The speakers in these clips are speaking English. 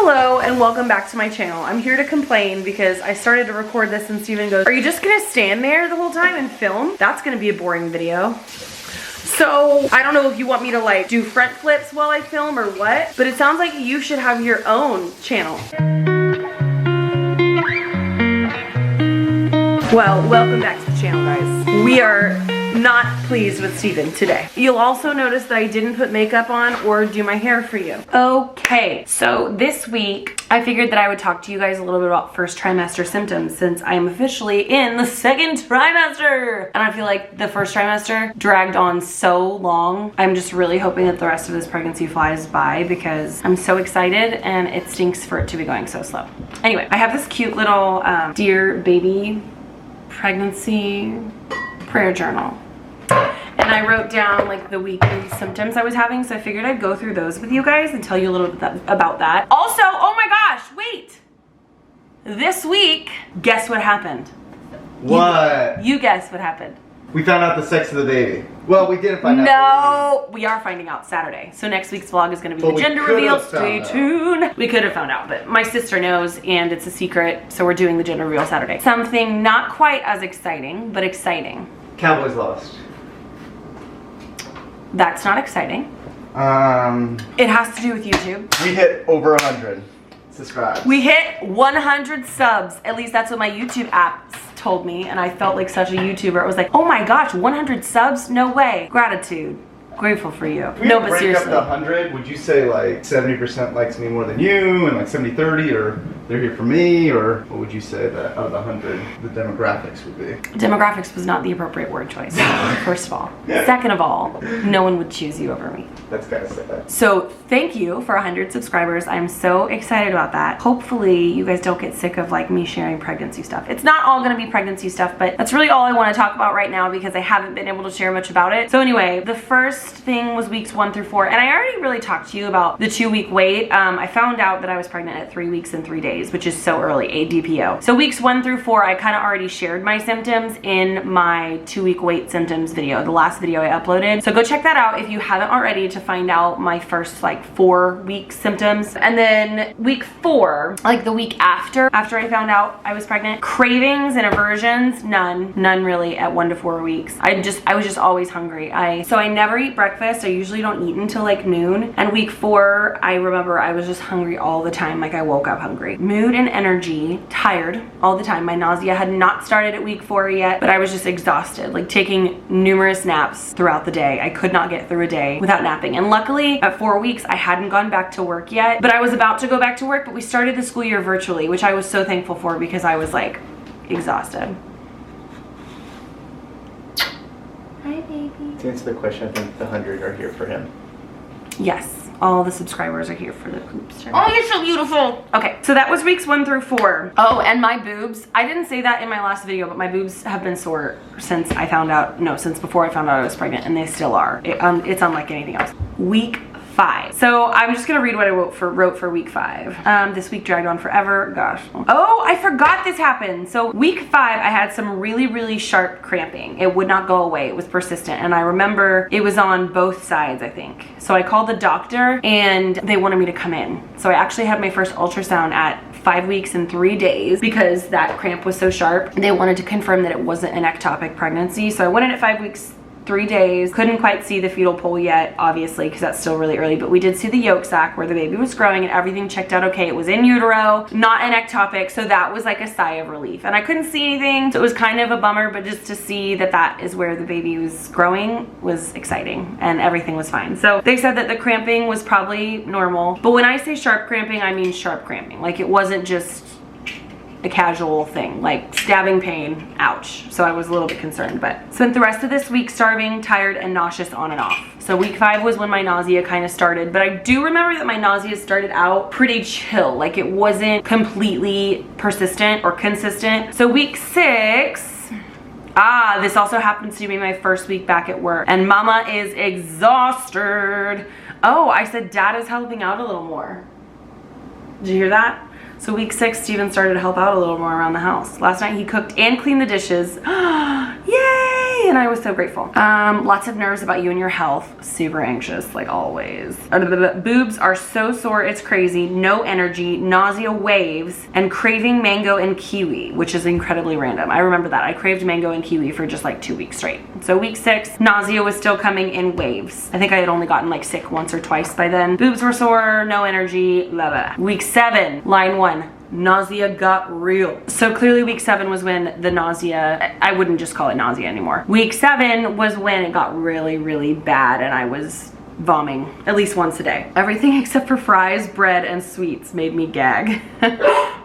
Hello and welcome back to my channel. I'm here to complain because I started to record this and Steven goes, "Are you just gonna stand there the whole time and film? That's gonna be a boring video." So I don't know if you want me to like do front flips while I film or what, but it sounds like you should have your own channel. Well, welcome back to the channel, guys. We are not pleased with Steven today. You'll also notice that I didn't put makeup on or do my hair for you. Okay, so this week I figured that I would talk to you guys a little bit about first trimester symptoms since I am officially in the second trimester. And I feel like the first trimester dragged on so long. I'm just really hoping that the rest of this pregnancy flies by because I'm so excited and it stinks for it to be going so slow. Anyway, I have this cute little Dear Baby pregnancy prayer journal. And I wrote down like the weekly symptoms I was having, so I figured I'd go through those with you guys and tell you a little bit about that. Also, oh my gosh, wait! This week, guess what happened? What? You guess what happened. We found out the sex of the baby. Well, we didn't find out. No, we are finding out Saturday. So next week's vlog is going to be the gender reveal. Stay tuned. We could have found out, but my sister knows and it's a secret, so we're doing the gender reveal Saturday. Something not quite as exciting, but exciting. Cowboys lost. That's not exciting. It has to do with YouTube. We hit over 100 subscribes. We hit 100 subs. At least that's what my YouTube apps told me, and I felt like such a YouTuber. It was like, oh my gosh, 100 subs? No way. Gratitude. Grateful for you. No, but seriously. If we break up the 100, would you say like 70% likes me more than you, and like 70-30, or they're here for me, or what would you say that out of the 100 the demographics would be? Demographics was not the appropriate word choice, first of all. Second of all, no one would choose you over me. That's gotta say that. So thank you for 100 subscribers. I'm so excited about that. Hopefully you guys don't get sick of like me sharing pregnancy stuff. It's not all gonna be pregnancy stuff, but that's really all I wanna talk about right now because I haven't been able to share much about it. So anyway, the first thing was weeks 1 through 4, and I already really talked to you about the 2-week wait. I found out that I was pregnant at 3 weeks and 3 days, which is so early, ADPO. So weeks 1 through 4, I kind of already shared my symptoms in my 2-week wait symptoms video, the last video I uploaded. So go check that out if you haven't already to find out my first like 4-week symptoms. And then week 4, like the week after I found out I was pregnant, cravings and aversions, none really at 1 to 4 weeks. I was just always hungry. So I never eat breakfast. I usually don't eat until like noon. And week 4, I remember I was just hungry all the time. Like I woke up hungry. Mood and energy, tired all the time. My nausea had not started at week 4 yet, but I was just exhausted, like taking numerous naps throughout the day. I could not get through a day without napping. And luckily at 4 weeks, I hadn't gone back to work yet, but I was about to go back to work, but we started the school year virtually, which I was so thankful for because I was like exhausted. Hi, baby. To answer the question, I think the 100 are here for him. Yes, all the subscribers are here for the boobs. Oh, you're so beautiful. Okay, so that was weeks 1 through 4. Oh, and my boobs. I didn't say that in my last video, but my boobs have been sore since I found out, no, since before I found out I was pregnant, and they still are. It's unlike anything else. Week 5. So I'm just gonna read what I wrote for week 5. This week dragged on forever, gosh. Oh, I forgot this happened. So week 5, I had some really sharp cramping. It would not go away, it was persistent. And I remember it was on both sides, I think. So I called the doctor and they wanted me to come in. So I actually had my first ultrasound at 5 weeks and 3 days because that cramp was so sharp. They wanted to confirm that it wasn't an ectopic pregnancy. So I went in at 5 weeks, 3 days. Couldn't quite see the fetal pole yet, obviously, because that's still really early, but we did see the yolk sac where the baby was growing and everything checked out okay. It was in utero, not an ectopic, so that was like a sigh of relief. And I couldn't see anything, so it was kind of a bummer, but just to see that that is where the baby was growing was exciting and everything was fine. So they said that the cramping was probably normal, but when I say sharp cramping, I mean sharp cramping. Like it wasn't just a casual thing, like stabbing pain, ouch. So I was a little bit concerned, but spent the rest of this week starving, tired, and nauseous on and off. So week 5 was when my nausea kind of started, but I do remember that my nausea started out pretty chill, like it wasn't completely persistent or consistent. So week 6, this also happens to be my first week back at work, and mama is exhausted. Oh, I said dad is helping out a little more. Did you hear that? So week 6, Steven started to help out a little more around the house. Last night he cooked and cleaned the dishes. Yay! Yay! And I was so grateful. Lots of nerves about you and your health. Super anxious, like always. Boobs are so sore, it's crazy. No energy, nausea waves, and craving mango and kiwi, which is incredibly random. I remember that. I craved mango and kiwi for just like 2 weeks straight. So week 6, nausea was still coming in waves. I think I had only gotten like sick once or twice by then. Boobs were sore, no energy, blah, blah. Week 7, line 1. Nausea got real. So clearly week 7 was when the nausea, I wouldn't just call it nausea anymore. Week 7 was when it got really, really bad and I was vomiting at least once a day. Everything except for fries, bread, and sweets made me gag.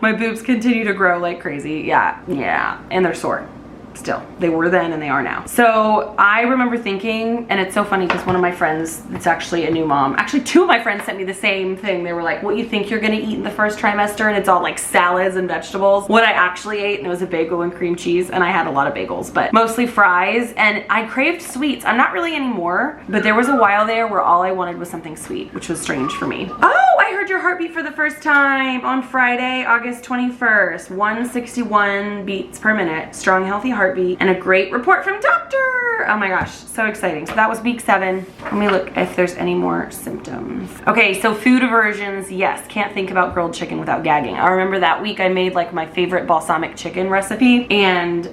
My boobs continue to grow like crazy. Yeah, and they're sore. Still, they were then and they are now. So I remember thinking, and it's so funny because one of my friends, it's actually a new mom, actually 2 of my friends sent me the same thing. They were like, what you think you're gonna eat in the first trimester? And it's all like salads and vegetables. What I actually ate, and it was a bagel and cream cheese, and I had a lot of bagels, but mostly fries, and I craved sweets. I'm not really anymore, but there was a while there where all I wanted was something sweet, which was strange for me. Oh, I heard your heartbeat for the first time on Friday, August 21st. 161 beats per minute, strong, healthy heartbeat, and a great report from doctor. Oh my gosh, so exciting. So that was week 7. Let me look if there's any more symptoms. Okay, so food aversions, yes. Can't think about grilled chicken without gagging. I remember that week I made like my favorite balsamic chicken recipe, and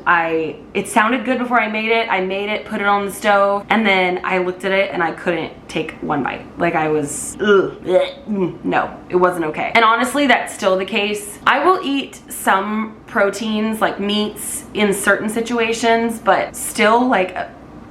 it sounded good before I made it, put it on the stove, and then I looked at it and I couldn't take one bite. Like I was, no, it wasn't okay. And honestly, that's still the case. I will eat some proteins like meats in certain situations, but still like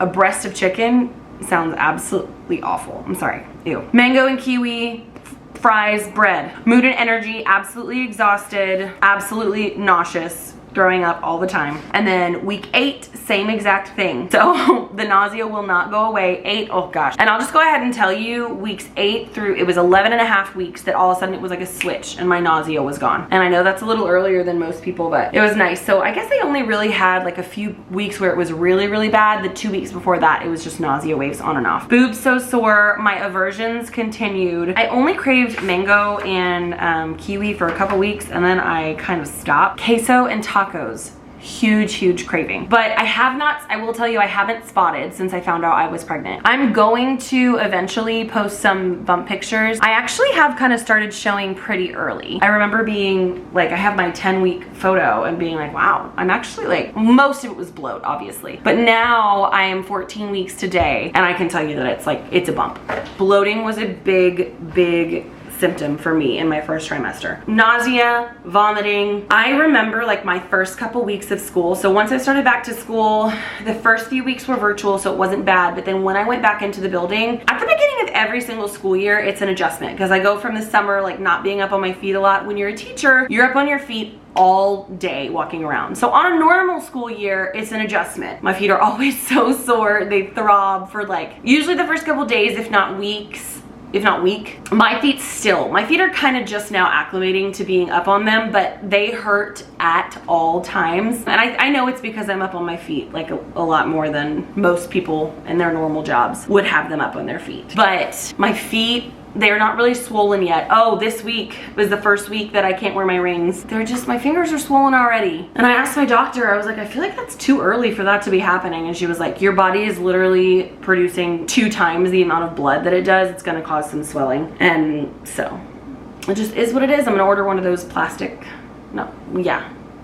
a breast of chicken sounds absolutely awful. I'm sorry, ew. Mango and kiwi, fries, bread. Mood and energy, absolutely exhausted, absolutely nauseous, throwing up all the time. And then week 8, same exact thing. So the nausea will not go away. 8, oh gosh. And I'll just go ahead and tell you, weeks 8 through, it was 11 and a half weeks that all of a sudden it was like a switch and my nausea was gone. And I know that's a little earlier than most people, but it was nice. So I guess I only really had like a few weeks where it was really, really bad. The 2 weeks before that, it was just nausea waves on and off. Boobs so sore, my aversions continued. I only craved mango and kiwi for a couple weeks, and then I kind of stopped. Queso and tacos, huge craving. But I will tell you, I haven't spotted since I found out I was pregnant. I'm going to eventually post some bump pictures. I actually have kind of started showing pretty early. I remember being like, I have my 10-week photo and being like, wow, I'm actually like, most of it was bloat, obviously. But now I am 14 weeks today, and I can tell you that it's like, it's a bump. Bloating was a big symptom for me in my first trimester. Nausea, vomiting. I remember like my first couple weeks of school. So once I started back to school, the first few weeks were virtual, so it wasn't bad. But then when I went back into the building, at the beginning of every single school year, it's an adjustment, because I go from the summer like not being up on my feet a lot. When you're a teacher, you're up on your feet all day walking around. So on a normal school year, it's an adjustment. My feet are always so sore. They throb for like usually the first couple days, if not weeks. If not week. My feet are kind of just now acclimating to being up on them, but they hurt at all times. And I know it's because I'm up on my feet like a lot more than most people in their normal jobs would have them up on their feet. But my feet, they're not really swollen yet. Oh, this week was the first week that I can't wear my rings. They're just, my fingers are swollen already. And I asked my doctor, I was like, I feel like that's too early for that to be happening. And she was like, your body is literally producing 2 times the amount of blood that it does. It's gonna cause some swelling. And so it just is what it is. I'm gonna order one of those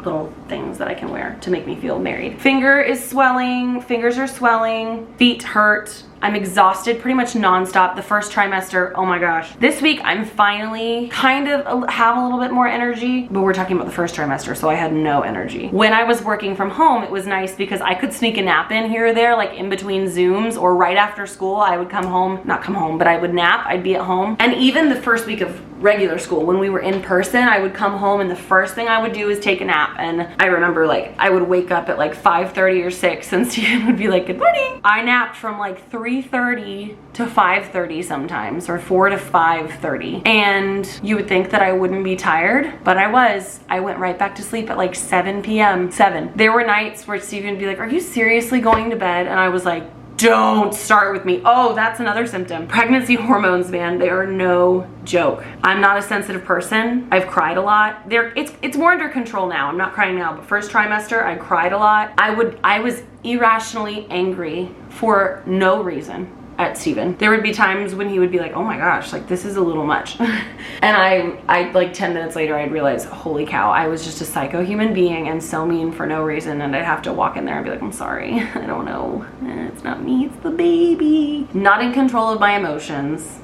little things that I can wear to make me feel married. Fingers are swelling, feet hurt. I'm exhausted pretty much nonstop. The first trimester, oh my gosh. This week, I'm finally kind of have a little bit more energy, but we're talking about the first trimester, so I had no energy. When I was working from home, it was nice because I could sneak a nap in here or there, like in between Zooms or right after school. I would but I would nap, I'd be at home. And even the first week of regular school, when we were in person, I would come home and the first thing I would do is take a nap. And I remember like, I would wake up at like 5:30 or 6 and Steven would be like, good morning. I napped from like 3:30 to 5:30 sometimes, or 4 to 5:30. And you would think that I wouldn't be tired, but I was. I went right back to sleep at like 7 p.m. 7. There were nights where Steven would be like, are you seriously going to bed? And I was like, Don't start with me. Oh, that's another symptom. Pregnancy hormones, man, they are no joke. I'm not a sensitive person. I've cried a lot. It's more under control now. I'm not crying now, but first trimester, I cried a lot. I was irrationally angry for no reason at Steven. There would be times when he would be like, oh my gosh, like this is a little much. And I like 10 minutes later, I'd realize, holy cow, I was just a psycho human being and so mean for no reason. And I'd have to walk in there and be like, I'm sorry, I don't know. It's not me, it's the baby. Not in control of my emotions.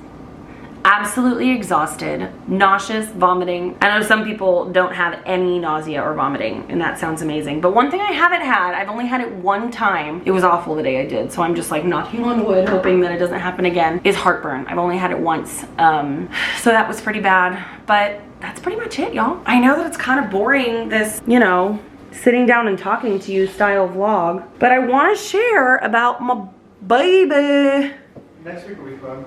Absolutely exhausted, nauseous, vomiting. I know some people don't have any nausea or vomiting, and that sounds amazing. But one thing I haven't had, I've only had it one time. It was awful the day I did, so I'm just like knocking on wood, hoping that it doesn't happen again, is heartburn. I've only had it once. So that was pretty bad, but that's pretty much it, y'all. I know that it's kind of boring, this, you know, sitting down and talking to you style vlog, but I want to share about my baby. Next week will be fun.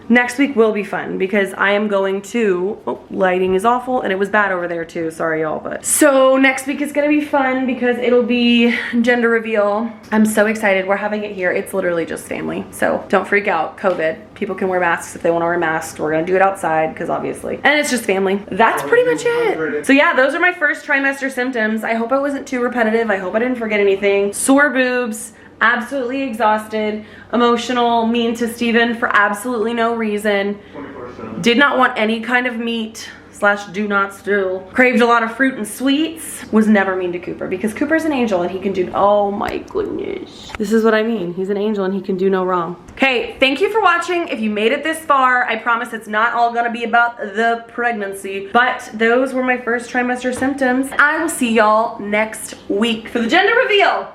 Next week will be fun because I am going to, oh, lighting is awful and it was bad over there too, sorry y'all, but. So next week is gonna be fun because it'll be gender reveal. I'm so excited, we're having it here. It's literally just family, so don't freak out, COVID. People can wear masks if they wanna wear masks. We're gonna do it outside because obviously, and it's just family. That's pretty much it. So yeah, those are my first trimester symptoms. I hope I wasn't too repetitive. I hope I didn't forget anything. Sore boobs, absolutely exhausted, emotional, mean to Steven for absolutely no reason. 24/7. Did not want any kind of meat / do not still. Craved a lot of fruit and sweets. Was never mean to Cooper because Cooper's an angel and he can do, oh my goodness. This is what I mean. He's an angel and he can do no wrong. Okay, thank you for watching. If you made it this far, I promise it's not all gonna be about the pregnancy, but those were my first trimester symptoms. I will see y'all next week for the gender reveal.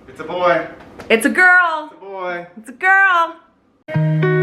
It's a boy. It's a girl. It's a boy. It's a girl.